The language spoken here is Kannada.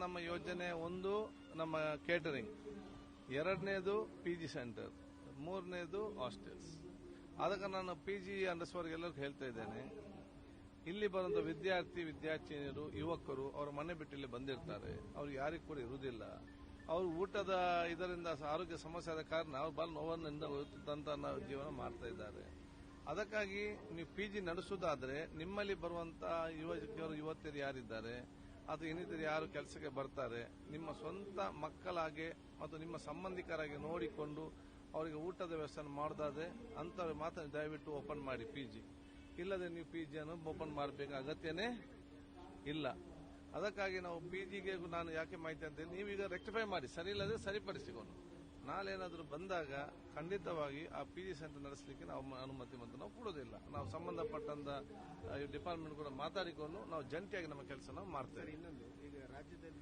ನಮ್ಮ ಯೋಜನೆ ಒಂದು ನಮ್ಮ ಕೇಟರಿಂಗ್, ಎರಡನೇದು PG ಸೆಂಟರ್, ಮೂರನೇದು ಹಾಸ್ಟೆಲ್ಸ್. ಅದಕ್ಕೆ ನಾನು PG ಅಂಡರ್ಸ್ವರ್ಗೆ ಎಲ್ಲರಿಗೂ ಹೇಳ್ತಾ ಇದ್ದೇನೆ, ಇಲ್ಲಿ ಬರುವಂತ ವಿದ್ಯಾರ್ಥಿನಿಯರು, ಯುವಕರು ಅವರ ಮನೆ ಬಿಟ್ಟು ಇಲ್ಲಿ ಬಂದಿರ್ತಾರೆ. ಅವ್ರು ಯಾರಿಗೂ ಕೂಡ ಇರುವುದಿಲ್ಲ. ಅವರು ಊಟದ ಇದರಿಂದ ಆರೋಗ್ಯ ಸಮಸ್ಯೆ ಆದ ಕಾರಣ ಅವ್ರು ಬಹಳ ನೋವಿನಿಂದ ಜೀವನ ಮಾಡ್ತಾ ಇದ್ದಾರೆ. ಅದಕ್ಕಾಗಿ ನೀವು PG ನಡೆಸುವುದಾದ್ರೆ ನಿಮ್ಮಲ್ಲಿ ಬರುವಂತಹ ಯುವಕರು ಯುವತಿಯರು ಯಾರಿದ್ದಾರೆ ಅಥವಾ ಇನ್ನಿತರು ಯಾರು ಕೆಲಸಕ್ಕೆ ಬರ್ತಾರೆ, ನಿಮ್ಮ ಸ್ವಂತ ಮಕ್ಕಳಾಗೆ ಮತ್ತು ನಿಮ್ಮ ಸಂಬಂಧಿಕರಾಗಿ ನೋಡಿಕೊಂಡು ಅವರಿಗೆ ಊಟದ ವ್ಯವಸ್ಥೆ ಮಾಡೋದಾದ್ರೆ ಅಂತವ್ರು ಮಾತ್ರ ದಯವಿಟ್ಟು ಓಪನ್ ಮಾಡಿ PG. ಇಲ್ಲದೆ ನೀವು PG ಅನ್ನು ಓಪನ್ ಮಾಡಬೇಕಾದ ಅಗತ್ಯನೇ ಇಲ್ಲ. ಅದಕ್ಕಾಗಿ ನಾವು PGಗೆ ನಾನು ಯಾಕೆ ಮಾಹಿತಿ ಅಂತ ನೀವೀಗ ರೆಕ್ಟಿಫೈ ಮಾಡಿ, ಸರಿ ಇಲ್ಲದೆ ಸರಿಪಡಿಸಿಕೊಂಡು ನಾಳೆ ಏನಾದರೂ ಬಂದಾಗ ಖಂಡಿತವಾಗಿ ಆ PG ಸೆಂಟರ್ ನಡೆಸಲಿಕ್ಕೆ ನಾವು ಅನುಮತಿ ಮತ್ತು ನಾವು ಕೊಡೋದಿಲ್ಲ. ನಾವು ಸಂಬಂಧಪಟ್ಟಂತ ಡಿಪಾರ್ಟ್ಮೆಂಟ್ ಕೂಡ ಮಾತಾಡಿಕೊಂಡು ನಾವು ಜಂಟಿಯಾಗಿ ನಮ್ಮ ಕೆಲಸ ನಾವು ಮಾಡ್ತೇವೆ. ಇನ್ನೊಂದು, ಈಗ ರಾಜ್ಯದಲ್ಲಿ